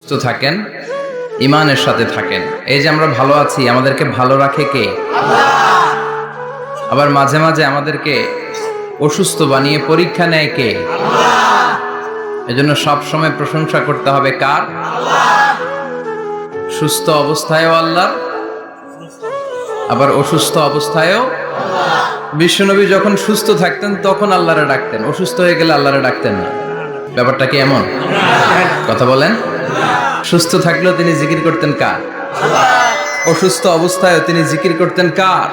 সুস্থ থাকেন, ইমানের সাথে থাকেন। এই যে আমরা ভালো আছি, আমাদেরকে ভালো রাখে কে? আবার মাঝে মাঝে আমাদেরকে অসুস্থ বানিয়ে পরীক্ষা নেয় কে? এজন্য সব সময় প্রশংসা করতে হবে কার? সুস্থ অবস্থায়ও আল্লাহ, আবার অসুস্থ অবস্থায়ও। বিশ্বনবী যখন সুস্থ থাকতেন তখন আল্লাহরে ডাকতেন, অসুস্থ হয়ে গেলে আল্লাহরে ডাকতেন না। ব্যাপারটা কি এমন? কথা বলেন। সুস্থ থাকলেও তিনি জিকির করতেন কার? অসুস্থ অবস্থায়ও তিনি জিকির করতেন কার?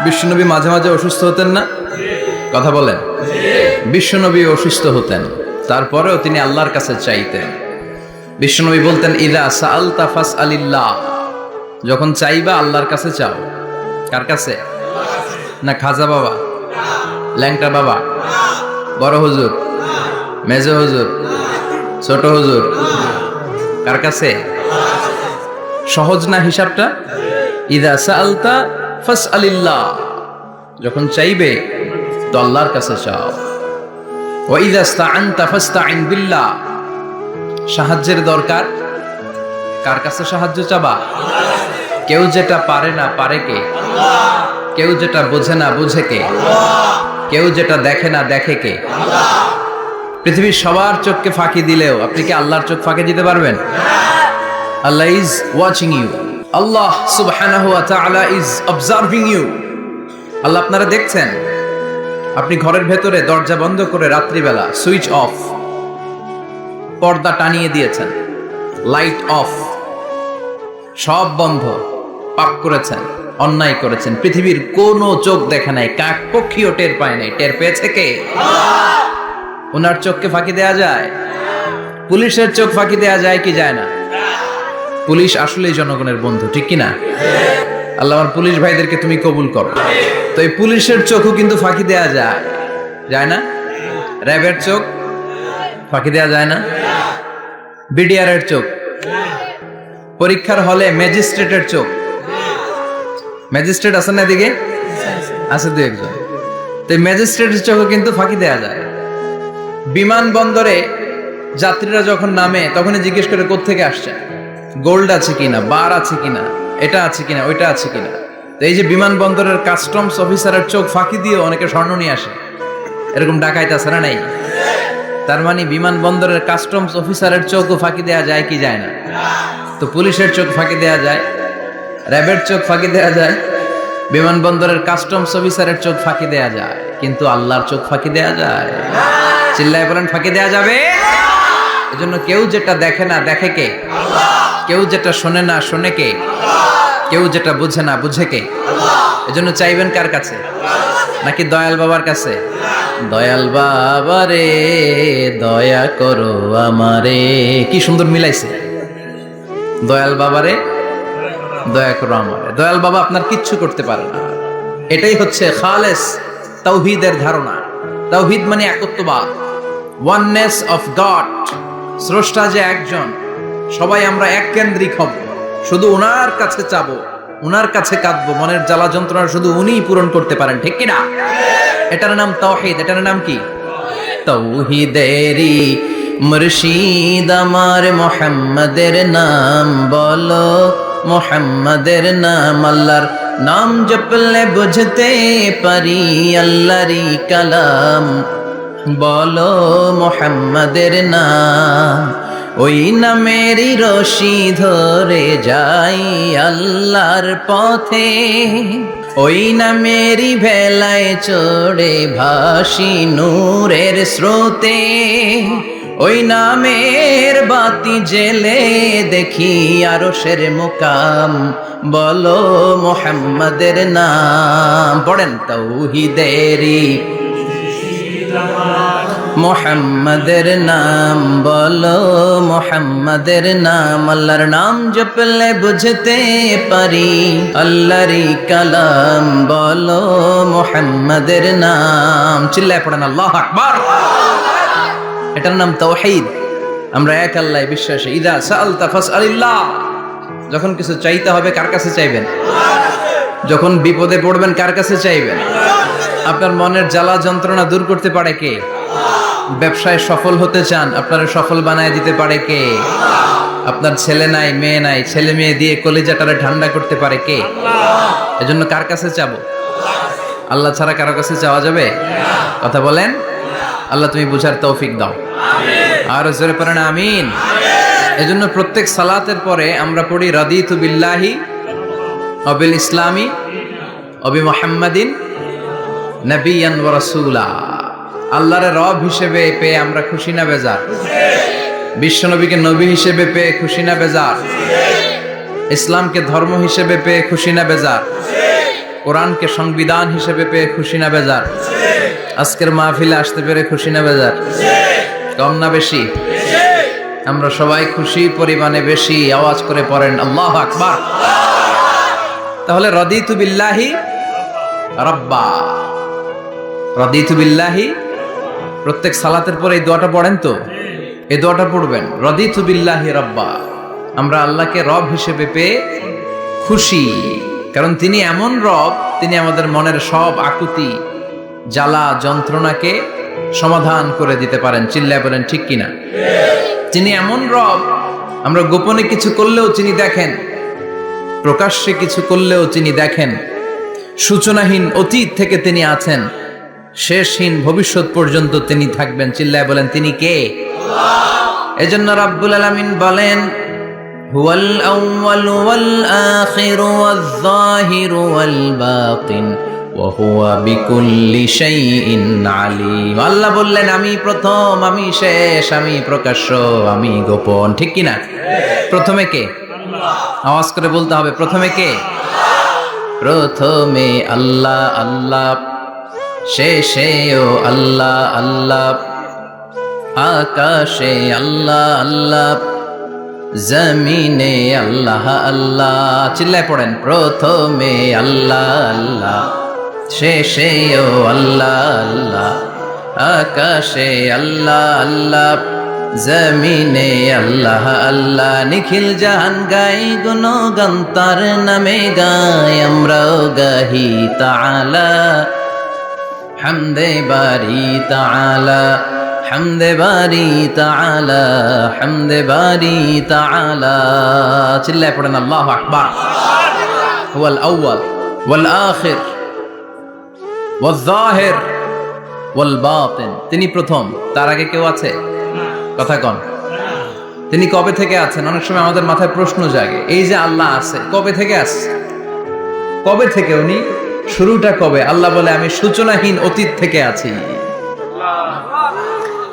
বিশ্বনবী মাঝে মাঝে অসুস্থ হতেন না? কথা বলেন। বিশ্বনবী অসুস্থ হতেন, তারপরেও তিনি আল্লাহর কাছে চাইতেন। বিশ্বনবী বলতেন, ইদা সাআলতা ফাসআলিল্লাহ, যখন চাইবা আল্লাহর কাছে চাও। কার কাছে? না খাজা বাবা, ল্যাংটা বাবা, বড় হুজুর, মেজো হুজুর, ছোট হুজুর? কার কাছে? সহজ না হিসাবটা? ইদা সাআলতা ফাসআলিল্লাহ, যখন চাইবে তো আল্লাহর কাছে চাও। ওয়া ইদা ইসতাআনতা ফাসতাইন বিল্লাহ, সাহায্যের দরকার কার কাছে সাহায্য চাবা? কেউ যেটা পারে না পারে কে? কেউ যেটা বোঝে না বুঝে কে? কেউ যেটা দেখে না দেখে কে? পৃথিবীর সবার চোখকে ফাঁকি দিলেও আপনি কি আল্লাহর চোখ ফাঁকি দিতে পারবেন? আল্লাহ ইজ ওয়াচিং ইউ, আল্লাহ সুবহানাহু ওয়া তাআলা ইজ অবজার্ভিং ইউ। আল্লাহ আপনারা দেখছেন। আপনি ঘরের ভেতরে দরজা বন্ধ করে রাত্রিবেলা সুইচ অফ, পর্দা টানিয়ে দিয়েছেন, লাইট অফ, সব বন্ধ, পাপ করেছেন, অন্যায় করেছেন, পৃথিবীর কোনো চোখ দেখে নাই, কাক পক্ষীও টের পায় নাই। টের পেয়েছে কে? ওনার চোখকে ফাঁকি দেয়া যায়? পুলিশের চোখ ফাঁকি দেয়া যায় কি যায় না? পুলিশ আসলেই জনগণের বন্ধু, ঠিক কি না? আল্লাহ আমার পুলিশ ভাইদেরকে তুমি কবুল করো। তো এই পুলিশের চোখও কিন্তু ফাঁকি দেয়া যায়, যায় না? র্যাবের চোখ ফাঁকি দেয়া যায় না? বিডিআরের চোখ, পরীক্ষার হলে ম্যাজিস্ট্রেটের চোখ, ম্যাজিস্ট্রেট আছেন না এদিকে? আছে দু একজন। তো ম্যাজিস্ট্রেটের চোখও কিন্তু ফাঁকি দেয়া যায়। বিমানবন্দরে যাত্রীরা যখন নামে তখনই জিজ্ঞেস করে কোত্থেকে আসছে, গোল্ড আছে কিনা, বার আছে কিনা, এটা আছে কিনা, ওইটা আছে কিনা। তো এই যে বিমানবন্দরের কাস্টমস অফিসারের চোখ ফাঁকি দিয়ে অনেকে স্বর্ণ নিয়ে আসে, এরকম ডাকাইত আছে না? নাই? তার মানে বিমানবন্দরের কাস্টমস অফিসারের চোখও ফাঁকি দেয়া যায় কি যায় না? তো পুলিশের চোখ ফাঁকি দেয়া যায়, র্যাবের চোখ ফাঁকি দেয়া যায়, বিমানবন্দরের কাস্টমস অফিসারের চোখ ফাঁকি দেয়া যায়, কিন্তু আল্লাহর চোখ ফাঁকি দেয়া যায়? চিল্লায় বলেন ফাঁকি দেয়া যাবে? এজন্য কেউ যেটা দেখে না দেখে কে? কেউ যেটা শোনে না শোনে কে? কেউ যেটা বুঝে না বুঝে কে? এজন্য চাইবেন কার কাছে? নাকি দয়াল বাবার কাছে? দয়াল বাবা রে দয়া করো আমারে। কি সুন্দর মিলাইছে, দয়াল বাবারে দয়া করো আমারে। দয়াল বাবা আপনার কিচ্ছু করতে পারে না। এটাই হচ্ছে খালেস তাওহীদের ধারণা। তাওহীদ মানে একত্ববাদ, ওয়াননেস অফ গড। স্রষ্টা যে একজন, সবাই আমরা এক কেন্দ্রিক হব, শুধু ওনার কাছে চাবো, ওনার কাছে কাঁদবো, মনের জ্বালা যন্ত্রণা শুধু উনিই পূরণ করতে পারেন, ঠিক কিনা? এটার নাম তাওহীদ। এটার নাম কি? তাওহীদেরই মুর্শিদ আমার মুহাম্মাদের নাম বলো, মুহাম্মাদের নাম। আল্লাহর নাম জপলে বুঝতে পারি আল্লাহরই কালাম, বলো মুহাম্মাদের নাম। ওই নামেরই রশি ধরে যাই আল্লাহর পথে, ওই নামেরই ভেলায় চড়ে ভাসি নূরের স্রোতে। ওই নামের বাতি জেলে দেখি আরশের মুকাম, বলো মুহাম্মাদের নাম। পড়েন তাওহীদেরই মুহাম্মাদের নাম বলো, মুহাম্মাদের নাম। আল্লাহর নাম জপলে বুঝতে পারি আল্লাহরই কালাম, বলো মুহাম্মাদের নাম। চিল্লায় পড়েন আল্লাহু আকবার। এটার নাম তাওহীদ। আমরা এক আল্লাহ বিশ্বাসী। ইদা সাআলতা ফাসআলিল্লাহ, যখন কিছু চাইতে হবে কার কাছে চাইবেন? যখন বিপদে পড়বেন কার কাছে চাইবেন? আপনার মনের জ্বালা যন্ত্রণা দূর করতে পারে কে? ব্যবসায় সফল হতে চান, আপনারা সফল বানায় দিতে পারে কে? আপনার ছেলে নাই, মেয়ে নাই, ছেলে মেয়ে দিয়ে কলিজাটারে ঠান্ডা করতে পারে কে? এজন্য কার কাছে চাবো? আল্লাহ ছাড়া কারো কাছে চাওয়া যাবে? কথা বলেন। আল্লাহ তুমি বুঝার তৌফিক দাও, আর জোরে পড়েন আমিন। এজন্য প্রত্যেক সালাতের পরে আমরা পড়ি রাদিতু বিল্লাহি ওয়া বিল ইসলামি ওয়া বি মুহাম্মাদিন নাবিয়ান ওয়া রাসূলা। আল্লাহর রব হিসেবে পেয়ে আমরা খুশি না বেজার? বিশ্বনবীকে নবী হিসেবে পেয়ে খুশি না বেজার? ইসলামকে ধর্ম হিসেবে পেয়ে খুশি না বেজার? কোরআনকে সংবিধান হিসেবে পেয়ে খুশি না বেজার? আজকের মাহফিলে আসতে পেরে খুশি না বেজার? কম না বেশি? আমরা সবাই খুশি, পরিমাণে বেশি। আওয়াজ করে পড়েন আল্লাহু আকবার। তাহলে রাদিতু বিল্লাহি রাব্বা, রাদিতু বিল্লাহি। প্রত্যেক সালাতের পরে এই দোয়াটা পড়েন তো, এই দোয়াটা পড়বেন, রাদিতু বিল্লাহি রাব্বা। আমরা আল্লাহকে রব হিসেবে পেয়ে খুশি, কারণ তিনি এমন রব, তিনি আমাদের মনের সব আকুতি, জ্বালা, যন্ত্রণাকে সমাধান করে দিতে পারেন। চিল্লায় বলেন ঠিক কিনা? তিনি এমন রব, আমরা গোপনে কিছু করলেও তিনি দেখেন, প্রকাশ্যে কিছু করলেও তিনি দেখেন। সূচনাহীন অতীত থেকে তিনি আছেন, শেষহীন ভবিষ্যৎ পর্যন্ত তিনি থাকবেন। চিল্লায় বলেন তিনি কে? এজন্য রাব্বুল আলামিন বলেন, হুয়াল আউয়ালু ওয়াল আখিরু ওয়াজ যাহিরু ওয়াল বাতিন ওয়া হুয়া বিকুল্লি শাইইন আলিম। আল্লাহ বললেন আমি প্রথম, আমি শেষ, আমি প্রকাশ্য, আমি গোপন। ঠিক কিনা? প্রথমে কে? আওয়াজ করে বলতে হবে, প্রথমে কে? প্রথমে আল্লাহ আল্লাহ, শেষেও আল্লাহ আল্লাহ, আকাশে আল্লাহ আল্লাহ, জমিনে আল্লাহ আল্লাহ। চিল্লায় পড়েন, প্রথমে আল্লাহ আল্লাহ, শেষেও আল্লাহ আল্লাহ, আকাশে আল্লাহ আল্লাহ, জমিনে আল্লাহ আল্লাহ। নিখিল জাহান গাই গুণগান তার নামে গাই, আমরাও গাহি তাআলা হামদে বারি তাআলা, হামদে বারি তাআলা, হামদে বারি তাআলা। চিল্লায় পড়েন আল্লাহু আকবার। হুয়াল আউয়াল ওয়াল আখির ওয়াজ যাহির ওয়াল বাতিন। তিনি প্রথম, তার আগে কেউ আছে? কথা কন। তিনি কবে থেকে আছেন? অনেক সময় আমাদের মাথায় প্রশ্ন জাগে, এই যে আল্লাহ আছে, কবে থেকে আছে? কবে থেকে উনি? শুরুটা কবে? আল্লাহ বলে আমি সূচনাহীন অতীত থেকে আছি।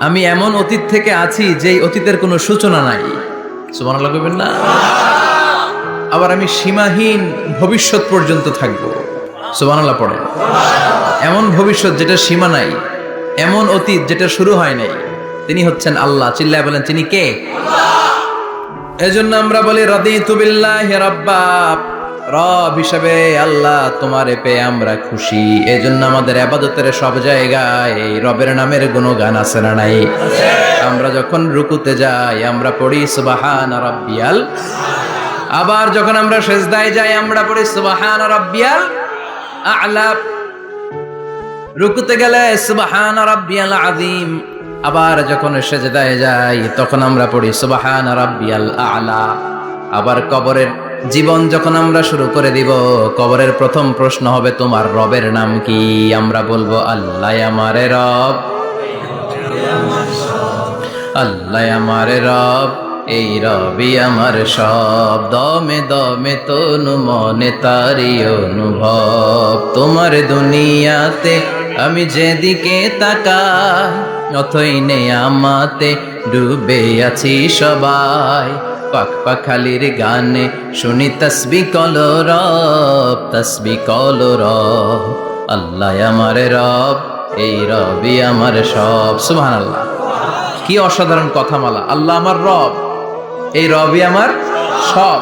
আমি এমন অতীত থেকে আছি যেই অতীতের কোনো সূচনা নাই। সুবহানাল্লাহ কইবেন না? আবার আমি সীমাহীন ভবিষ্যৎ পর্যন্ত থাকবো। সুবহানাল্লাহ পড়ে। এমন ভবিষ্যৎ যেটা সীমা নাই, এমন অতীত যেটা শুরু হয় নাই, তিনি হচ্ছেন আল্লাহ। চিল্লায় বলেন তিনি কে? এজন্য আমরা বলি রাদিতু বিল্লাহি রাব্বা, রব হিসেবে আল্লাহ তোমারে পেয়ে আমরা খুশি। এজন্য আমাদের ইবাদতের সব জায়গায় এই রবের নামের গুণগান আছে না নাই? আমরা যখন রুকুতে যাই আমরা পড়ি সুবহানা রাব্বিয়াল, আবার যখন আমরা সিজদায় যাই আমরা পড়ি সুবহানা রাব্বিয়াল আ'লা, রুকুতে গেলে সুবহানা রাব্বিয়াল আযীম, আবার যখন সিজদায় যাই তখন আমরা পড়ি সুবহানা রাব্বিয়াল আ'লা। আবার কবরের জীবন যখন আমরা শুরু করে দিব, কবরের প্রথম প্রশ্ন হবে তোমার রবের নাম কি? আমরা বলবো আল্লাহ আমারে রব, আল্লাহ আমারে রব, এই রবি আমার সব। দমে দমে তনু মনে তারি অনুভব, তোমার দুনিয়াতে আমি যেদিকে তাকাই অথই নেয়ামতে ডুবে আছি সবাই। পাক পাখালির গানে শুনি তসবিহ কলো রব, তসবিহ কলো রব, আল্লাহ আমার রব, এই রবি আমার সব। সুবহানাল্লাহ, কি অসাধারণ কথামালা। আল্লাহ আমার রব, এই রবি আমার সব।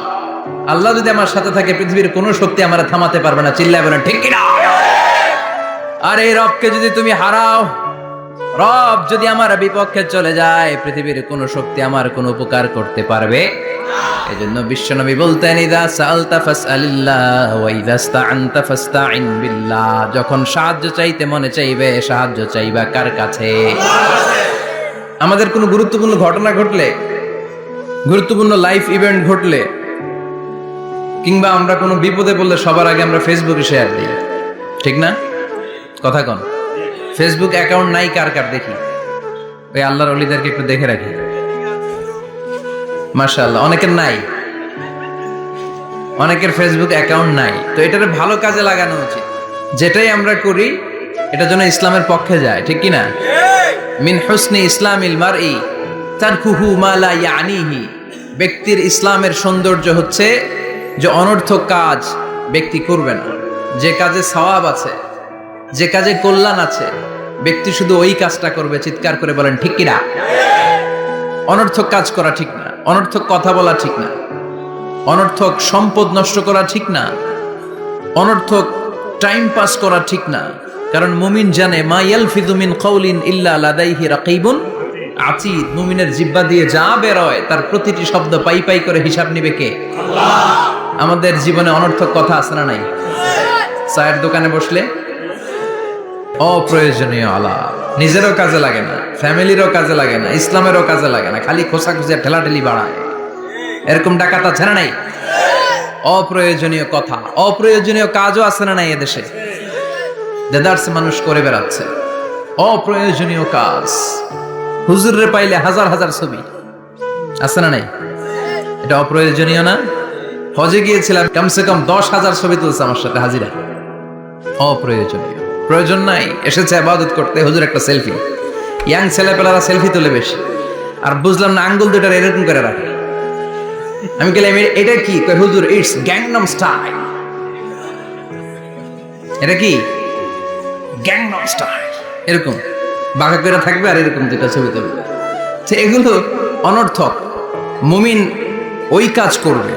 আল্লাহ যদি আমার সাথে থাকে পৃথিবীর কোনো শক্তি আমার থামাতে পারবে না। চিল্লায় বলেন ঠিক কিনা? আর এই রবকে যদি তুমি হারাও, রব যদি আমার বিপক্ষে চলে যায়, পৃথিবীর কোনো শক্তি আমার কোনো উপকার করতে পারবে? এজন্য বিশ্বনবী বলতেন ইযা সাআলতা ফাসআলিল্লাহ ওয়া ইযা ইসতাআনতা ফাসতাইন বিল্লাহ। যখন সাহায্য চাইতে মনে চাইবে, সাহায্য চাইবা কার কাছে? আমাদের কোনো গুরুত্বপূর্ণ ঘটনা ঘটলে গুরুত্বপূর্ণ লাইফ ইভেন্ট ঘটলে কিংবা আমরা কোনো বিপদে পড়লে সবার আগে আমরা ফেসবুকে শেয়ার দিই, ঠিক না? কথা কন। ফেসবুক অ্যাকাউন্ট নাই কার কার দেখি, ওই আল্লাহর ওলিদেরকে একটু দেখে রাখি। মাশাআল্লাহ, অনেকের নাই, অনেকের ফেসবুক অ্যাকাউন্ট নাই। তো এটারে ভালো কাজে লাগানো উচিত। যেটাই আমরা করি এটা যেন ইসলামের পক্ষে যায়, ঠিক কি না? মিন হুসনি ইসলামিল মারই তারকুহু মা লা ইয়ানিহি। ব্যক্তির ইসলামের সৌন্দর্য হচ্ছে যে অনর্থক কাজ ব্যক্তি করবে না। যে কাজে সওয়াব আছে, যে কাজে কল্যাণ আছে, ব্যক্তি শুধু ওই কাজটা করবে। চিৎকার করে বলেন ঠিক কিনা? অনর্থক কাজ করা ঠিক না, অনর্থক কথা বলা ঠিক না, অনর্থক সম্পদ নষ্ট করা ঠিক না, অনর্থক টাইম পাস করা ঠিক না। কারণ মুমিন জানে মা ইয়ালফিযু মিন কাউলিন ইল্লা লাদাইহি রাকিবুন আতীদ। মুমিনের জিহ্বা দিয়ে যা বের হয় তার প্রতিটি শব্দ পাই পাই করে হিসাব নিবে কে? আল্লাহ। আমাদের জীবনে অনর্থক কথা আছে না নাই? চায়ের দোকানে বসলে অপ্রয়োজনীয় আলাপ, নিজেরও কাজে লাগে না, ফ্যামিলিরও কাজে লাগে না, ইসলামেরও কাজে লাগে না, খালি খোঁচাখুচি ঠেলাঠেলি বাড়ায়। এরকম ডাকাত আছে না নাই? অপ্রয়োজনীয় কথা, অপ্রয়োজনীয় কাজও আছে না নাই? এদেশে দেদারসে মানুষ করে বেড়াচ্ছে অপ্রয়োজনীয় কাজ। হুজুরে পাইলে হাজার হাজার ছবি আছে না নাই? এটা অপ্রয়োজনীয় না? হজে গিয়েছিলাম, কমসে কম 10,000 ছবি তুলছে আমার সাথে হাজিরা। অপ্রয়োজনীয়, প্রয়োজন নাই। এসেছে ইবাদত করতে, হুজুর একটা সেলফি। ইয়াং ছেলেপেলারা সেলফি তুলে বেশি। আর বুঝলাম না আঙ্গুল দুটার এরকম করে রাখে। আমি গেলাম এটা কি? কই হুজুর ইটস গ্যাংনম স্টাইল। এটা কি? Gangnam style. এরকম বাঁকা করে থাকবে আর এরকম দুটা ছবি তুলবে। এগুলো অনর্থক। মুমিন ওই কাজ করবে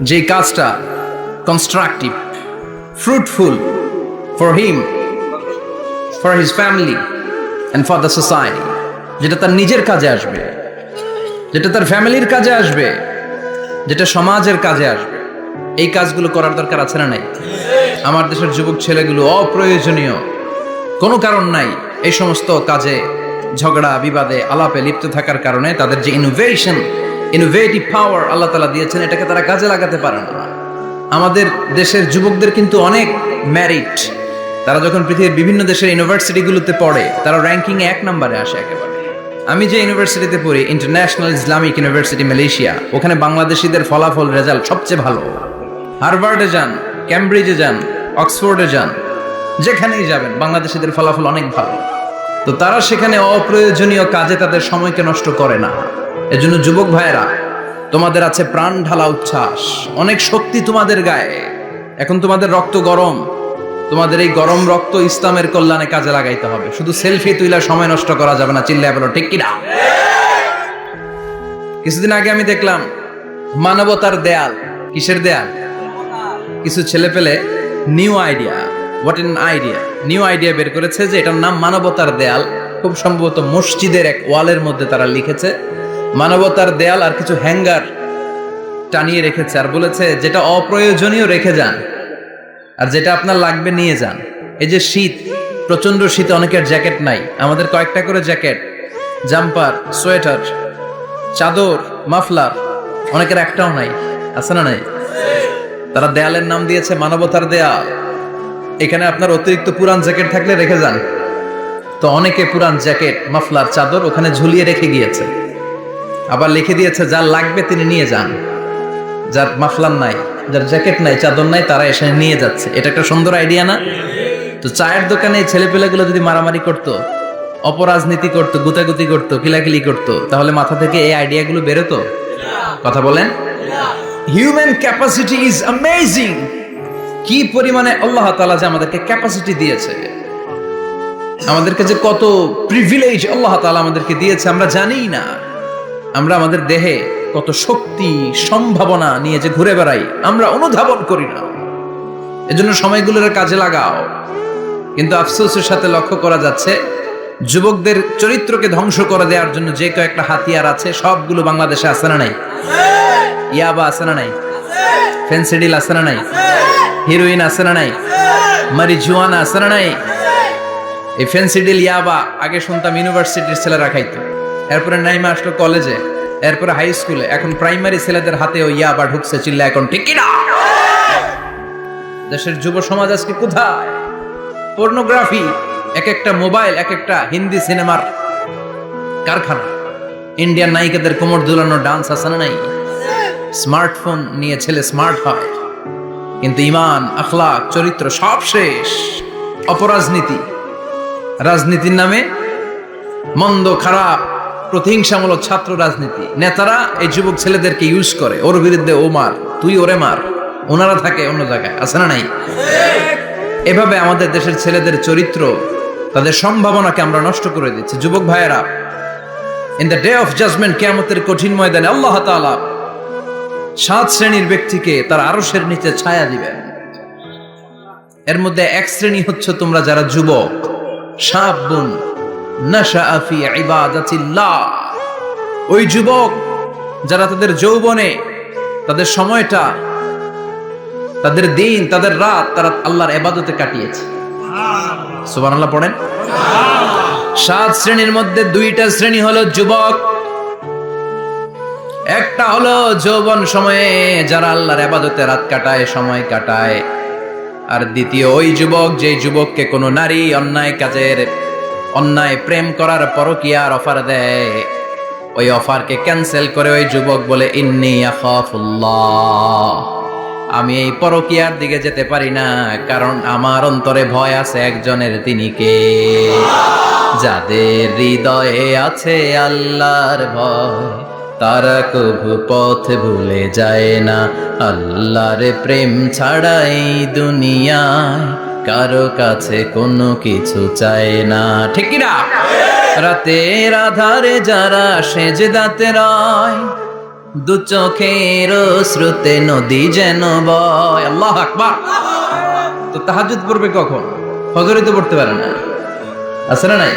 যে কাজটা constructive, fruitful for him, for his family and for the society. যেটা তার নিজের কাজে আসবে, যেটা তার ফ্যামিলির কাজে আসবে, যেটা সমাজের কাজে আসবে। এই কাজগুলো করার দরকার আছে না নাই? আমার দেশের যুবক ছেলেগুলো অপ্রয়োজনীয় কোনো কারণ নাই এই সমস্ত কাজে ঝগড়া বিবাদে আলাপে লিপ্ত থাকার কারণে তাদের যে ইনোভেটিভ পাওয়ার আল্লাহ তাআলা দিয়েছেন এটাকে তারা কাজে লাগাতে পারে না। আমাদের দেশের যুবকদের কিন্তু অনেক মেরিট। তারা যখন পৃথিবীর বিভিন্ন দেশের ইউনিভার্সিটিগুলোতে পড়ে তারা র্যাঙ্কিং এ 1 নম্বরে আসে একেবারে। আমি যে ইউনিভার্সিটিতে পড়ি, ইন্টারন্যাশনাল ইসলামিক ইউনিভার্সিটি মালয়েশিয়া, ওখানে বাংলাদেশিদের ফলাফল রেজাল্ট সবচেয়ে ভালো। হার্ভার্ডে যান, ক্যামব্রিজে যান, অক্সফোর্ডে যান, যেখানেই যাবেন বাংলাদেশিদের ফলাফল অনেক ভালো। তো তারা সেখানে অপ্রয়োজনীয় কাজে তাদের সময়কে নষ্ট করে না। এজন্য যুবক ভাইয়েরা, তোমাদের আছে প্রাণ ঢালা উচ্ছ্বাস, অনেক শক্তি তোমাদের গায়ে। এখন তোমাদের রক্ত গরম, তোমাদের এই গরম রক্ত ইসলামের কল্যাণে কাজে লাগাইতে হবে। শুধু সেলফি তুইলা সময় নষ্ট করা যাবে না। চিল্লায় বলো ঠিক কিনা? কিছুদিন আগে আমি দেখলাম মানবতার দেয়াল। কিসের দেয়াল? কিছু ছেলে পেলে নিউ আইডিয়া বের করেছে যে এটার নাম মানবতার দেয়াল। খুব সম্ভবত মসজিদের এক ওয়ালের মধ্যে তারা লিখেছে মানবতার দেয়াল, আর কিছু হ্যাঙ্গার টানিয়ে রেখেছে, আর বলেছে যেটা অপ্রয়োজনীয় রেখে যান, আর যেটা আপনার লাগবে নিয়ে যান। এই যে শীত, প্রচন্ড শীতে অনেকের জ্যাকেট নাই। আমাদের কয়েকটা করে জ্যাকেট, জাম্পার, সোয়েটার, চাদর, মাফলার, অনেকের একটাও নাই। আছে না নাই? তারা দেয়ালের নাম দিয়েছে মানবতার দেয়াল। এখানে আপনার অতিরিক্ত পুরান জ্যাকেট থাকলে রেখে যান। তো অনেকে পুরান জ্যাকেট, মাফলার, চাদর ওখানে ঝুলিয়ে রেখে গিয়েছে। আবার লিখে দিয়েছে যার লাগবে তিনি নিয়ে যান। যার মাফলার নাই, যার জ্যাকেট নাই, চাদর নাই, তারা এসে নিয়ে যাচ্ছে। এটা একটা সুন্দর আইডিয়া না? তো চায়ের দোকানে ছেলেপেলেগুলো যদি মারামারি করতো, অপরাজনীতি করতো, গুতাগুতি করতো, কিলাকিলি করতো, তাহলে মাথা থেকে এই আইডিয়াগুলো বেরোতো? কথা বলেন। Human capacity is amazing. কি পরিমাণে আল্লাহ তাআলা যে আমাদেরকে ক্যাপাসিটি দিয়েছে, আমাদেরকে যে কত প্রিভিলেজ আল্লাহ তাআলা আমাদেরকে দিয়েছে আমরা জানিই না। আমরা আমাদের দেহে কত শক্তি, সম্ভাবনা নিয়ে যে ঘুরে বেড়াই আমরা অনুধাবন করি না। এজন্য সময়গুলোর কাজে লাগাও। কিন্তু আফসোসের সাথে লক্ষ্য করা যাচ্ছে যুবকদের চরিত্রকে ধ্বংস করে দেওয়ার জন্য যে কয়েকটা হাতিয়ার আছে সবগুলো বাংলাদেশে আছে না নাই? ইয়াবা আছে না নাই? ফেন্সিডিল আছে না নাই? হিরোইন আছে না নাই? মারিজুয়ানা আছে না নাই? এই ফেন্সিডিল, ইয়াবা আগে শুনতাম ইউনিভার্সিটির ছেলেরা খাইতো, এরপরে নাইমা আসলো কলেজে, এরপরে হাই স্কুলে, এখন প্রাইমারি ছেলেদের হাতে ওই ইয়াবা ঢুকছে, চিল্লা এখন ঠিক কিনা? দেশের যুব সমাজ আজকে কোথায়? পর্নোগ্রাফি, এক একটা মোবাইল এক একটা হিন্দি সিনেমার কারখানা। ইন্ডিয়ান নায়িকাদের কোমর দুলানো ডান্স আছে না নাই? স্মার্টফোন নিয়ে ছেলে স্মার্ট হয়, কিন্তু ইমান, আখলাক, চরিত্র সব শেষ। অপরাজনীতি, রাজনীতির নামে মন্দ খারাপ প্রতিহিংসামূলক ছাত্র রাজনীতি, নেতারা এই যুবক ছেলেদেরকে ইউজ করে, ওর বিরুদ্ধে ও মার, তুই ওরে মার, ওনারা থাকে অন্য জায়গায়, আছে না নাই? এভাবে আমাদের দেশের ছেলেদের চরিত্র, তাদের সম্ভাবনাকে আমরা নষ্ট করে দিচ্ছি। যুবক ভাইয়েরা, in the day of judgment, কিয়ামতের কঠিন ময়দানে আল্লাহ তাআলা 7 শ্রেণীর ব্যক্তিকে তার আরশের নিচে ছায়া দিবেন। এর মধ্যে এক শ্রেণী হচ্ছে তোমরা যারা যুবক, শাবুন নাশাআ ফি ইবাদাতিল্লাহ, ওই যুবক যারা তাদের যৌবনে, তাদের সময়টা, তাদের দিন, তাদের রাত তারা আল্লাহর ইবাদতে কাটিয়েছে। সুবহানাল্লাহ পড়েন। 7 শ্রেণীর মধ্যে 2টা শ্রেণী হলো যুবক। একটা হলো যৌবন সময়ে যারা আল্লাহর ইবাদতে রাত কাটায়, সময় কাটায়। আর দ্বিতীয় ওই যুবক, যে যুবককে কোনো নারী অন্যায় কাজের, অন্যায় প্রেম করার পরকীয়ার অফার দেয়, ওই অফারকে ক্যান্সেল করে ওই যুবক বলে ইন্নী আখাফুল্লাহ, আমি এই পরকীয়ার দিকে যেতে পারি না, কারণ আমার অন্তরে ভয় আছে একজনের, তিনি কে? যাদের হৃদয়ে আছে আল্লাহর ভয়, তারা কভু পথ ভুলে যায় না। আল্লাহর প্রেম ছাড়া এই দুনিয়ায় কারো কাছে কোনো কিছু চায় না, ঠিক কি না? রাতের আধারে যারা সেজদাতে রয়, দু চোখের শ্রুতে নদী যেন বয়। আল্লাহু আকবার। তো তাহাজ্জুদ পড়বে কখন? ফজরে তো পড়তে পারে না, আছে না নাই?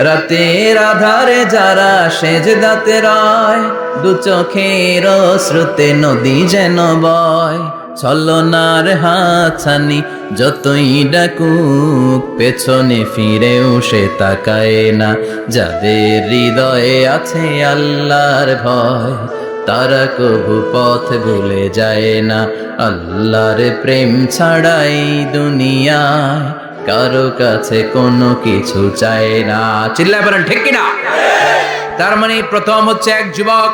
রাতের আধারে যারা সেজদাতে রয়, দু চোখের শ্রুতে নদী যেন বয়। ছলনার হাতছানি যতই ডাকুক, পেছনে ফিরেও সে তাকায় না। যাদের হৃদয়ে আছে আল্লাহর ভয়, তারা কভু পথ ভুলে যায় না। আল্লাহর প্রেম ছাড়াই দুনিয়ায় কারো কাছে কোনো কিছু চায় না। চিল্লায় বলেন ঠিক কিনা? তার মানে প্রথম হচ্ছে এক যুবক,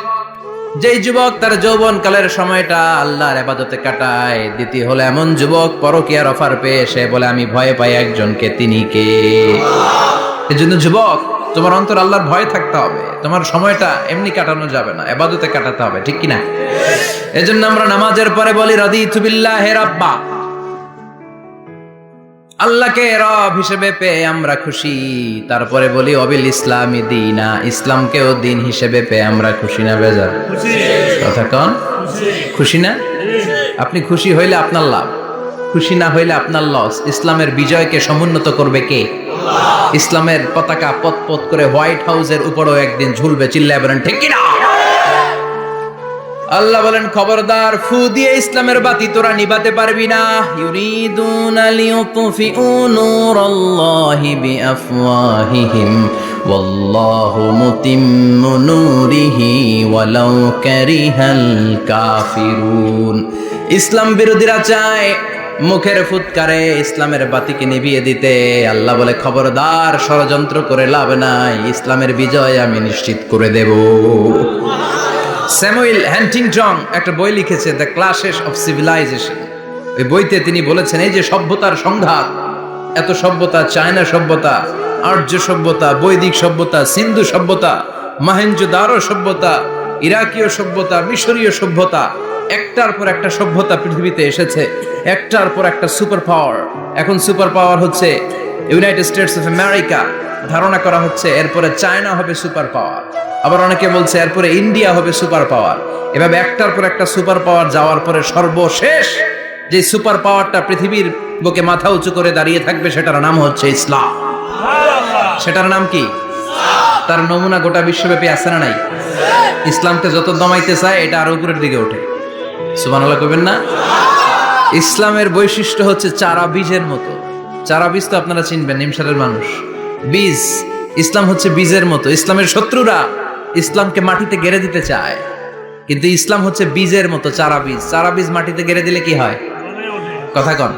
যেই যুবক তার যৌবন কালের সময়টা আল্লাহর ইবাদতে কাটায়। দ্বিতীয় হলো এমন যুবক, পরকীয়ার অফার পেয়ে সে বলে আমি ভয় পাই একজনকে, তিনি কে? এজন্য যুবক, তোমার অন্তর আল্লাহর ভয় থাকতে হবে। তোমার সময়টা এমনি কাটানো যাবে না, ইবাদতে কাটাতে হবে, ঠিক কিনা? এজন্য আমরা নামাজের পরে বলি রাদিতু বিল্লাহি রাব্বা, আল্লাহকে রব হিসেবে পেয়ে আমরা খুশি। তারপরে বলি অবিল ইসলামি দীনা, ইসলামকেও দিন হিসেবে পেয়ে আমরা খুশি না বেজার? কথা কন, খুশি না? আপনি খুশি হইলে আপনার লাভ, খুশি না হইলে আপনার লস। ইসলামের বিজয়কে সমুন্নত করবে কে? ইসলামের পতাকা পত পত করে হোয়াইট হাউসের উপরেও একদিন ঝুলবে, চিল্লায় বলেন ঠিক কিনা? আল্লাহ বলেন খবরদার, ফু দিয়ে ইসলামের বাতি তোরা নিভাতে পারবি না। ইউরিদুনা লিয়ুতফিউ নূরাল্লাহি বিআফওয়াহিহিম ওয়াল্লাহু মুতিম্মু নূরিহি ওয়ালাউ কারিহাল কাফিরুন। ইসলাম বিরোধীরা চায় মুখের ফুৎকারে ইসলামের বাতিকে নিভিয়ে দিতে। আল্লাহ বলে খবরদার, ষড়যন্ত্র করে লাভ নাই, ইসলামের বিজয় আমি নিশ্চিত করে দেব। স্যামুয়েল হ্যান্টিংটন একটা বই লিখেছে, দ্য ক্লাশেস অফ সিভিলাইজেশন। ওই বইতে তিনি বলেছেন এই যে সভ্যতার সংঘাত, এত সভ্যতা, চায়না সভ্যতা, আর্য সভ্যতা, বৈদিক সভ্যতা, সিন্ধু সভ্যতা, মহেঞ্জোদারো সভ্যতা, ইরাকীয় সভ্যতা, মিশরীয় সভ্যতা, একটার পর একটা সভ্যতা পৃথিবীতে এসেছে, একটার পর একটা সুপার পাওয়ার। এখন সুপার পাওয়ার হচ্ছে ইউনাইটেড স্টেটস অফ আমেরিকা, ধারণা করা হচ্ছে এরপরে চায়না হবে সুপার পাওয়ার, আবার অনেকে বলছে এরপরে ইন্ডিয়া হবে সুপার পাওয়ার। এভাবে একটার পর একটা সুপার পাওয়ার যাওয়ার পরে সর্বশেষ যে সুপার পাওয়ারটা পৃথিবীর বুকে মাথা উঁচু করে দাঁড়িয়ে থাকবে, সেটার নাম হচ্ছে ইসলাম। সেটার নাম কি? তার নমুনা গোটা বিশ্বব্যাপী আছে না নাই? ইসলামকে যত দমাইতে চায় এটা আরো উপরের দিকে ওঠে। সুবহানাল্লাহ কইবেন না? ইসলামের বৈশিষ্ট্য হচ্ছে চারা বীজের মতো। চারা বীজ তো আপনারা চিনবেন, নিমসারের মানুষ। বীজ, ইসলাম হচ্ছে বীজের মতো। ইসলামের শত্রুরা ইসলামকে মাটিতে গেড়ে দিতে চায়, কিন্তু ইসলাম হচ্ছে বীজের মতো, চারা বীজ। চারা বীজ মাটিতে গেড়ে দিলে কি হয়? কথা কন।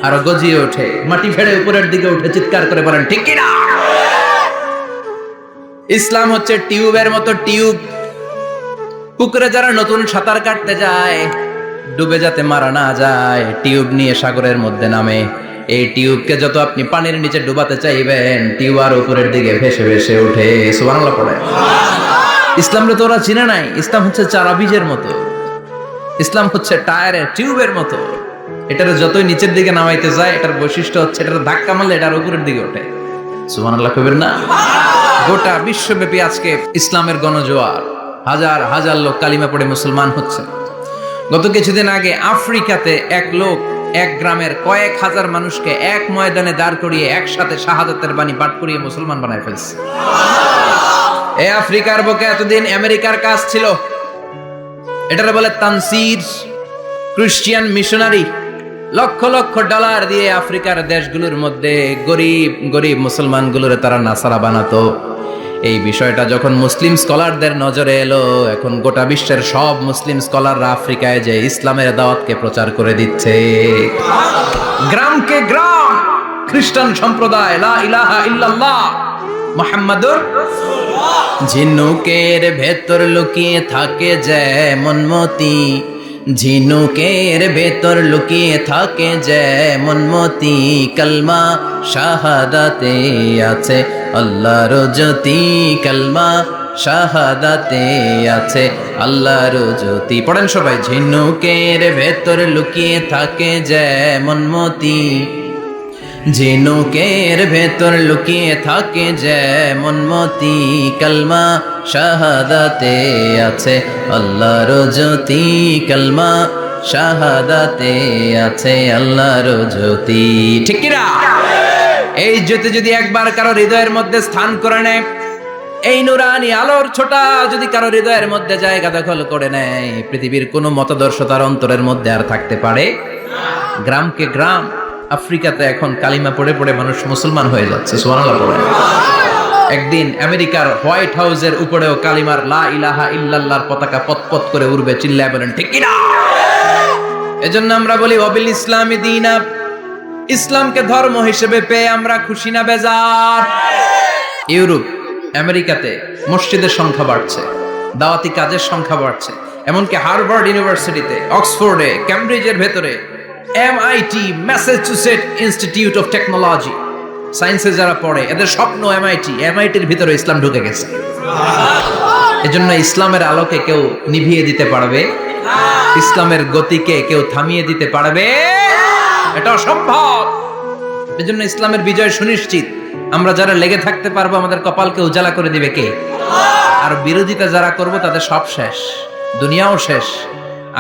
আরো গজিয়ে ওঠে, মাটি ফেড়ে উপরের দিকে উঠে চিৎকার করে বলেন ঠিক কিনা। ইসলাম হচ্ছে টিউবের মতো, টিউব। পুকুরে যারা নতুন সাঁতার কাটতে যায়, ডুবে যাতে মারা না যায়, টিউব নিয়ে সাগরের মধ্যে নামে। এই টিউবকে যত আপনি পানির নিচে ডুবাতে চাইবেন, টিউব আর উপরের দিকে ভেসে ভেসে উঠে। সুবহানাল্লাহ পড়ে। ইসলামরে তো ওরা চিনে নাই। ইসলাম হচ্ছে চারা বীজের মতো, ইসলাম হচ্ছে টায়ারের টিউবের মতো। এটার যতই নিচের দিকে নামাইতে যায়, এটার বৈশিষ্ট্য হচ্ছে এটার ধাক্কা মারলে এটার উপরের দিকে ওঠে। সুবহানাল্লাহ কইবেন না? গোটা বিশ্বব্যাপী আজকে ইসলামের গণজোয়ার, হাজার হাজার লোক কালিমা পড়ে মুসলমান হচ্ছে। গত কিছুদিন আগে আফ্রিকাতে এক লোক এক গ্রামের কয়েক হাজার মানুষকে এক ময়দানে দাঁড় করিয়ে একসাথে শাহাদাতের বাণী পাঠ করিয়ে মুসলমান বানায় ফেলছে। এই আফ্রিকার বুকে এতদিন আমেরিকার কাজ ছিল, এটারে বলে Tansir, Christian missionary. Lakh lakh dollar দিয়ে আফ্রিকার দেশগুলোর মধ্যে গরিব গরিব মুসলমানগুলোরে তারা নাসারা বানাতো। এই বিষয়টা যখন মুসলিম স্কলারদের নজরে এলো, এখন গোটা বিশ্বের সব মুসলিম স্কলাররা আফ্রিকায় যে ইসলামের দাওয়াতকে প্রচার করে দিচ্ছে। গ্রামকে গ্রাম খ্রিস্টান সম্প্রদায় লা ইলাহা ইল্লাল্লাহ মুহাম্মাদুর রাসূলুল্লাহ। ঝিনুকের ভেতর লুকিয়ে থাকে যেমন মতি, ঝিনুকের ভেতর লুকিয়ে থাকে যেমন মতি, কলমা শাহাদাতে আছে আল্লাহর জ্যোতি, কলমা শাহাদাতে আছে আল্লাহর জ্যোতি। পড়েন সবাই। ঝিনুকের ভেতর লুকিয়ে থাকে যেমন মতি, ঝিনুকের ভেতর লুকিয়ে থাকে যেমন মতি, কলমা শাহাদাতে আছে আল্লাহর জ্যোতি, কলমা শাহাদাতে আছে আল্লাহর জ্যোতি। ঠিক কি না? এই জ্যোতি যদি একবার কারো হৃদয়ের মধ্যে স্থান করে নেয়, এই নুরানি আলোর ছোটা যদি কারো হৃদয়ের মধ্যে জায়গা দখল করে নেয়, পৃথিবীর কোনো মতাদর্শ তার অন্তরের মধ্যে আর থাকতে পারে না। গ্রামকে গ্রাম আফ্রিকাতে এখন কালিমা পড়ে পড়ে মানুষ মুসলমান হয়ে যাচ্ছে। সুবহানাল্লাহ পড়ে। একদিন আমেরিকার হোয়াইট হাউসের উপরেও কালিমার লা ইলাহা ইল্লাল্লাহর পতাকা পতপত করে উড়বে। চিল্লায় বলেন ঠিক কি না? এজন্য আমরা বলি ওয়াবিল ইসলামি দীনা, ইসলামকে ধর্ম হিসেবে পেয়ে আমরা খুশি না বেজার? ইউরোপ, আমেরিকাতে মসজিদের সংখ্যা বাড়ছে, দাওয়াতি কাজের সংখ্যা বাড়ছে। এমনকি হার্ভার্ড ইউনিভার্সিটিতে, অক্সফোর্ডে, ক্যামব্রিজের ভেতরে, MIT, Massachusetts institute of technology, সায়েন্সে যারা পড়ে এদের স্বপ্ন এমআইটির ভিতরে ইসলাম ঢুকে গেছে। এজন্য ইসলামের আলোকে কেউ নিভিয়ে দিতে পারবে? ইসলামের গতিকে কেউ থামিয়ে দিতে পারবে? এটা অসম্ভব। এজন্য ইসলামের বিজয় সুনিশ্চিত। আমরা যারা লেগে থাকতে পারবো, আমাদের কপালকে উজালা করে দিবে কে? আর বিরোধিতা যারা করবো তাদের সব শেষ, দুনিয়াও শেষ,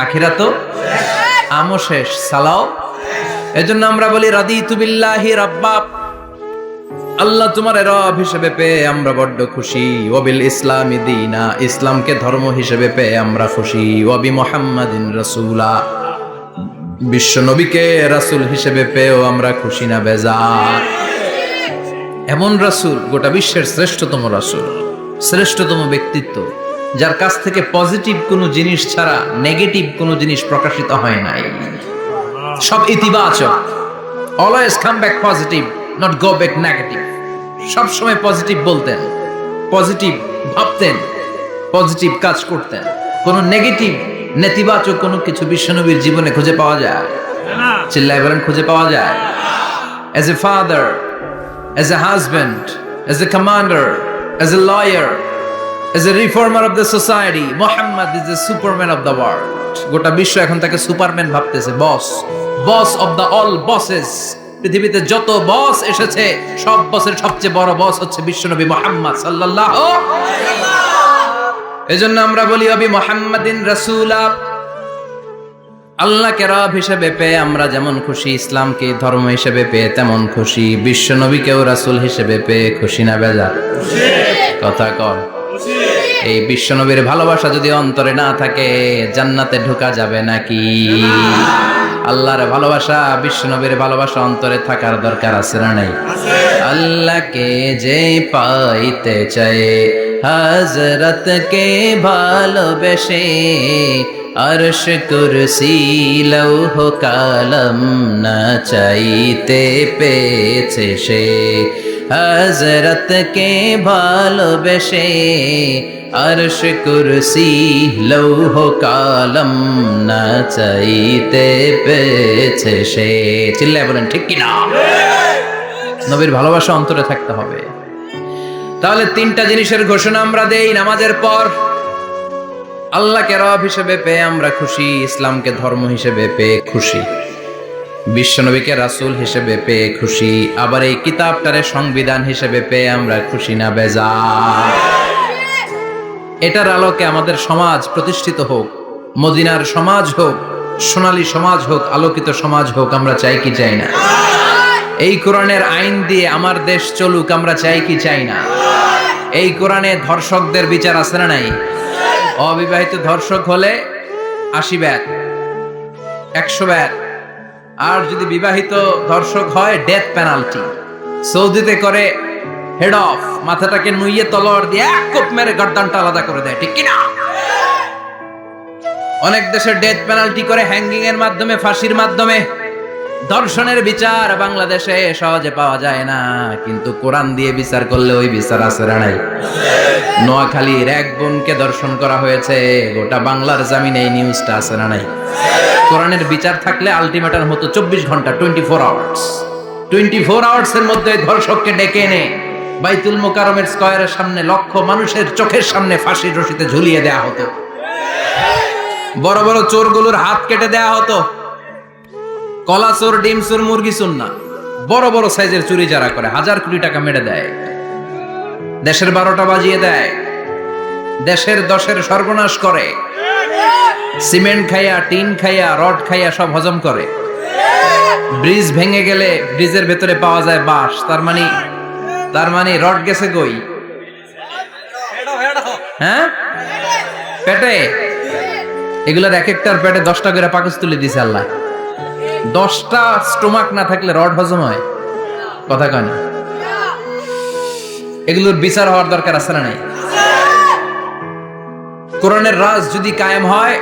আখিরাতও শেষ, আমও শেষ, সালাও। এজন্য আমরা বলি রাদিতু বিল্লাহি রাব্বা, আল্লাহ তোমার রব হিসেবে পেয়ে আমরা বড্ড খুশি। ওয়াবিল ইসলামি দীনা, ইসলামকে ধর্ম হিসেবে পেয়ে আমরা খুশি। ওয়াবি মুহাম্মাদিন রাসূলা, বিশ্ব নবীকে রাসূল হিসেবে পেয়েও আমরা খুশি না বেজার? এমন রাসূল, গোটা বিশ্বের শ্রেষ্ঠতম রাসূল, শ্রেষ্ঠতম ব্যক্তিত্ব, যার কাছ থেকে পজিটিভ কোনো জিনিস ছাড়া নেগেটিভ কোনো জিনিস প্রকাশিত হয় নাই। সব ইতিবাচক। Always come back positive, not go back negative. সব সময় পজিটিভ বলতেন, পজিটিভ ভাবতেন, পজিটিভ কাজ করতেন। কোন নেগেটিভ, নেতিবাচক কোনো কিছু বিশ্বনবীর জীবনে খুঁজে পাওয়া যায় না। চিল্লায় বলেন খুঁজে পাওয়া যায়? As a father, as a husband, as a commander, as a lawyer, as a reformer of the society, Muhammad is the superman of the world. গোটা বিশ্ব এখন তাকে সুপারম্যান ভাবতেছে, boss, boss of the all bosses. পৃথিবীতে যত বস এসেছে, সব বসের সবচেয়ে বড় বস হচ্ছে বিশ্বনবী মুহাম্মদ সাল্লাল্লাহু আলাইহি ওয়াসাল্লাম। এজন্য আমরা বলি ওয়াবি মুহাম্মাদিন রাসূলা, আল্লাহকে রব হিসেবে পেয়ে আমরা যেমন খুশি, ইসলামকে ধর্ম হিসেবে পেয়ে তেমন খুশি। বিশ্বনবীকেও রাসূল হিসেবে পেয়ে খুশি না বেজার? কথা কর। এই বিশ্বনবীর ভালোবাসা যদি অন্তরে না থাকে, জান্নাতে ঢোকা যাবে নাকি? আল্লাহর ভালোবাসা, বিশ্বনবীর ভালোবাসা অন্তরে থাকার দরকার আছে না নাই? আল্লাহকে যে পাইতে চায় হযরত কে ভালোবেসে, আরশ কুরসি লৌহ কালাম না চাইতে পেয়েছে সে। হযরত কে ভালোবেসে, আরশ কুরসি লৌহ কালাম না চাইতে পেয়েছে সে। চিল্লায় বলেন ঠিক কিনা? নবীর ভালোবাসা অন্তরে থাকতে হবে। তাহলে তিনটা জিনিসের ঘোষণা আমরা দেই নামাজের পর। আল্লাহকে রব হিসেবে পেয়ে আমরা খুশি, ইসলামকে ধর্ম হিসেবে পেয়ে খুশি, বিশ্বনবীকে রাসূল হিসেবে পেয়ে খুশি, আবার এই কিতাবটারে সংবিধান হিসেবে পেয়ে আমরা খুশি না বেজার? এটার আলোকে আমাদের সমাজ প্রতিষ্ঠিত হোক, মদিনার সমাজ হোক, সোনালী সমাজ হোক, আলোকিত সমাজ হোক, আমরা চাই কি চাই না? এই কোরআনের আইন দিয়ে আমার দেশ চলুক, আমরা চাই কি চাই না? এই কোরআনে ধর্ষকদের বিচার আছে না নাই? অবিবাহিত ধর্ষক হলে 80 ব্যাট, 100 ব্যাট, আর যদি বিবাহিত ধর্ষক হয় ডেথ পেনাল্টি। সৌদিতে করে হেড অফ, মাথাটাকে নুইয়ে তলোয়ার দিয়ে এক কোপ মেরে গর্দানটা আলাদা করে দেয়, ঠিক কিনা? অনেক দেশে ডেথ পেনাল্টি করে হ্যাঙ্গিং এর মাধ্যমে, ফাঁসির মাধ্যমে। ধর্ষণের বিচার বাংলাদেশে সহজে পাওয়া যায় না, কিন্তু কোরআন দিয়ে বিচার করলে ওই বিচার আছে না নাই? নোয়াখালীর এক বোনকে ধর্ষণ করা হয়েছে, গোটা বাংলার জামিনে এই নিউজটা আছে না নাই? কোরআনের বিচার থাকলে আলটিমেটাম হতো 24 ঘন্টা, 24 আওয়ার্স। 24 আওয়ার্স এর মধ্যে ধর্ষককে ডেকে এনে বাইতুল মোকাররমের স্কয়ারের সামনে লক্ষ মানুষের চোখের সামনে ফাঁসির রশিতে ঝুলিয়ে দেয়া হতো। বড় বড় চোরগুলোর হাত কেটে দেয়া হতো। কলা চোর, ডিম চোর, মুরগি চোর না, বড় বড় সাইজের চুরি যারা করে 1000 কোটি টাকা মেরে দেয়, দেশের 12টা বাজিয়ে দেয়, দেশের 10-এর সর্বনাশ করে, সিমেন্ট খাইয়া, টিন খাইয়া, রড খাইয়া সব হজম করে। ব্রিজ ভেঙে গেলে ব্রিজের ভেতরে পাওয়া যায় বাঁশ, তার মানে রড গেছে কই? হ্যাঁ, পেটে। এগুলোর এক একটার পেটে 10টা করে পাকস তুলে দিছে আল্লাহ। 10টা স্টোমাক না থাকলে রড হজম হয়? কথা কয় না। এগুলোর বিচার হওয়ার দরকার আছে না নাই? কোরআনের রাজ যদি কায়েম হয়,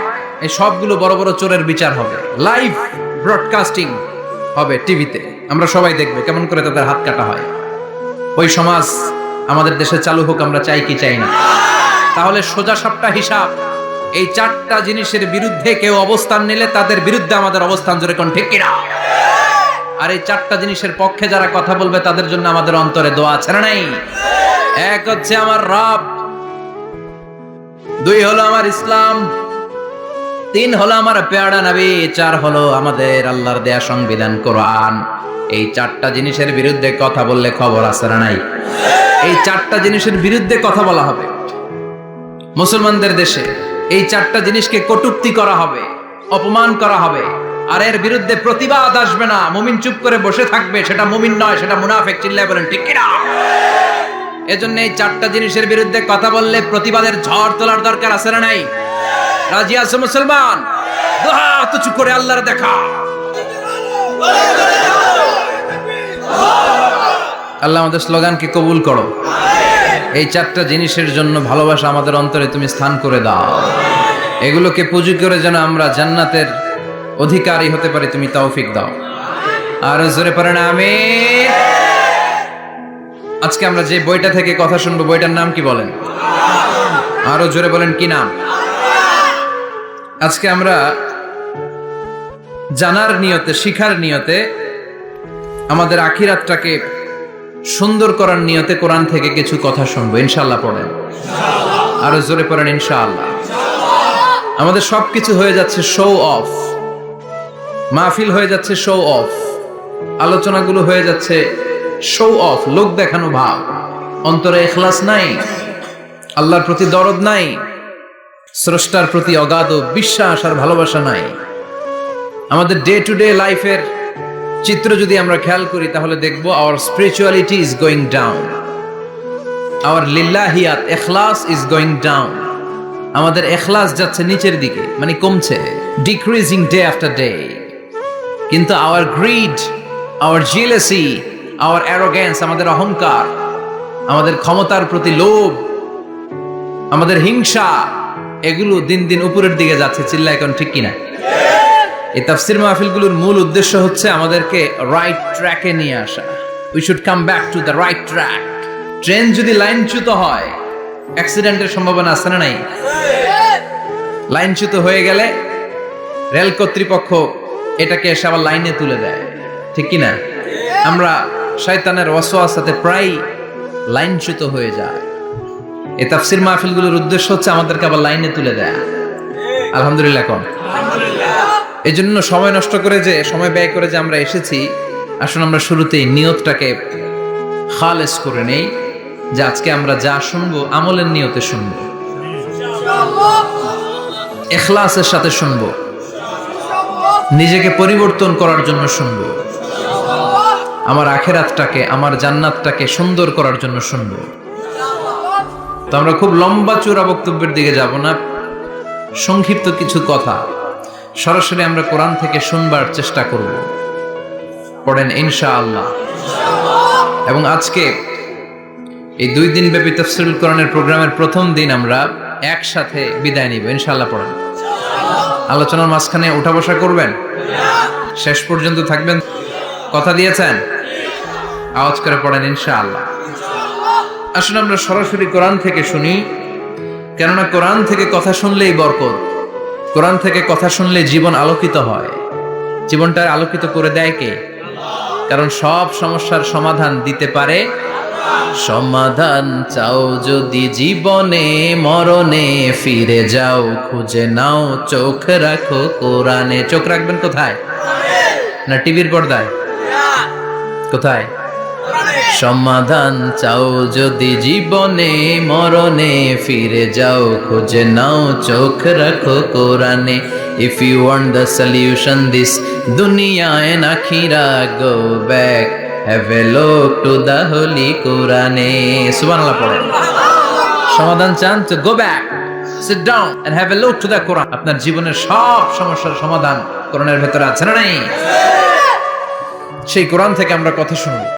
এই সবগুলো বড় বড় চোরের বিচার হবে, লাইভ ব্রডকাস্টিং হবে টিভিতে, আমরা সবাই দেখবো কেমন করে তাদের হাত কাটা হয়। ওই সমাজ আমাদের দেশে চালু হোক, আমরা চাই কি চাই না? তাহলে সোজা সাপটা হিসাব, এই 4টা জিনিসের বিরুদ্ধে কেউ অবস্থান নিলে তাদের বিরুদ্ধে আমাদের অবস্থান, জোরে কোন ঠিক কিনা? আর এই 4টা জিনিসের পক্ষে যারা কথা বলবে তাদের জন্য আমাদের অন্তরে দোয়া আছে না নাই? এক হচ্ছে আমার রব, 2 হলো আমার ইসলাম, 3 হলো আমার পেয়ারা নবী, 4 হলো আমাদের আল্লাহর দেয়া সংবিধান কোরআন। এই 4টা জিনিসের বিরুদ্ধে কথা বললে খবর আছে না নাই? এই 4টা জিনিসের বিরুদ্ধে কথা বলা হবে মুসলমানদের দেশে। এই 4টা জিনিসকে কটূক্তি করা হবে, অপমান করা হবে, আর এর বিরুদ্ধে প্রতিবাদ আসবে না। মুমিন চুপ করে বসে থাকবে, সেটা মুমিন নয়, সেটা মুনাফিক। চিল্লায় বলেন ঠিক কিনা? এজন্য এই 4টা জিনিসের বিরুদ্ধে কথা বললে প্রতিবাদের ঝড় তোলার দরকার আছে না নাই? রাজি আছো মুসলমান? দুই হাত উঁচু করে আল্লাহর দেখা। আল্লাহ আমাদের স্লোগানকে কবুল করো। এই 4টা জিনিসের জন্য ভালোবাসা আমাদের অন্তরে তুমি স্থান করে দাও। এগুলোকে পুঁজি করে যেন আমরা জান্নাতের অধিকারী হতে পারি, তুমি তৌফিক দাও। আর জোরে পড়েন আমিন। আজকে আমরা যে বইটা থেকে কথা শুনবো, বইটার নাম কি বলেন? আরো জোরে বলেন, কি নাম? আজকে আমরা জানার নিয়তে, শিখার নিয়তে, আমাদের আখিরাতটাকে সুন্দর করার নিয়তে কোরআন থেকে কিছু কথা শুনবো, ইনশাআল্লাহ। পড়েন, আরো জোরে পড়েন, ইনশাআল্লাহ। আমাদের সবকিছু হয়ে যাচ্ছে শো অফ, মাহফিল হয়ে যাচ্ছে শো অফ, আলোচনাগুলো হয়ে যাচ্ছে শো অফ, লোক দেখানো ভাব। অন্তরে ইখলাস নাই, আল্লাহর প্রতি দরদ নাই, স্রষ্টার প্রতি অগাধ বিশ্বাস আর ভালোবাসা নাই। আমাদের ডে টু ডে লাইফের চিত্র যদি আমরা খেয়াল করি তাহলে দেখব our spirituality is going down, our লিল্লাহিয়াত, ইখলাস ইজ গোয়িং ডাউন। আমাদের ইখলাস যাচ্ছে নিচের দিকে, মানে কমছে, ডিক্রিজিং ডে আফটার ডে। কিন্তু our greed, our jealousy, our arrogance, আমাদের অহংকার, আমাদের ক্ষমতার প্রতি লোভ, আমাদের হিংসা, এগুলো দিন দিন উপরের দিকে যাচ্ছে। চিল্লা এখন ঠিক কিনা? এই তাফসির মাহফিলগুলোর মূল উদ্দেশ্য হচ্ছে আমাদেরকে রাইট ট্র্যাকে নিয়ে আসা। We should come back to the right track. Train যদি লাইনচ্যুত হয়, অ্যাক্সিডেন্টের সম্ভাবনা আছে না নাই? লাইনচ্যুত হয়ে গেলে রেল কর্তৃপক্ষ এটাকে এসে আবার লাইনে তুলে দেয়, ঠিক কিনা? আমরা শয়তানের ওয়াসওয়াসাতে প্রায় লাইনচ্যুত হয়ে যায়। এই তাফসির মাহফিলগুলোর উদ্দেশ্য হচ্ছে আমাদেরকে আবার লাইনে তুলে দেয়া। আলহামদুলিল্লাহ কোন? এই জন্য সময় নষ্ট করে, যে সময় ব্যয় করে যে আমরা এসেছি, আসুন আমরা শুরুতেই নিয়তটাকে খালেস করে নেই, যে আজকে আমরা যা শুনবো আমলের নিয়তে শুনবো, ইখলাসের সাথে শুনবো, নিজেকে পরিবর্তন করার জন্য শুনবো, আমার আখিরাতটাকে, আমার জান্নাতটাকে সুন্দর করার জন্য শুনবো। তো আমরা খুব লম্বা চূড়া বক্তব্যের দিকে যাব না, সংক্ষিপ্ত কিছু কথা সরাসরি আমরা কোরআন থেকে শুনবার চেষ্টা করব। পড়েন ইনশাআল্লাহ। এবং আজকে এই 2 দিন ব্যাপী তাফসীরুল কোরআনের প্রোগ্রামের প্রথম দিন আমরা একসাথে বিদায় নিব ইনশাআল্লাহ। পড়েন। আলোচনার মাঝখানে উঠা বসা করবেন, শেষ পর্যন্ত থাকবেন, কথা দিয়েছেন? আওয়াজ করে পড়েন ইনশাআল্লাহ। আসুন আমরা সরাসরি কোরআন থেকে শুনি, কেননা কোরআন থেকে কথা শুনলেই বরকত, কোরআন থেকে কথা শুনলে জীবন আলোকিত হয়। জীবনটা আলোকিত করে দেয় কে? কারণ সব সমস্যার সমাধান দিতে পারে। সমাধান চাও যদি জীবনে, মরণে ফিরে যাও, খুঁজে নাও, চোখ রাখো কোরআনে। চোখ রাখবেন কোথায়? না টিভির পর্দায়? কোথায়? সমাধান চাও যদি জীবনে, মরণে ফিরে যাও, খুঁজে নাও, চোখ রাখো কোরআনে। If you want the solution this dunya and akhira, go back, have a look to the holy Quran. Subhanallah পড়েন। সমাধান চান তো go back, sit down and have a look to the Quran. আপনার জীবনের সব সমস্যার সমাধান কোরআনের ভেতরে আছে না নাই? সেই কোরআন থেকে আমরা কথা শুনবো।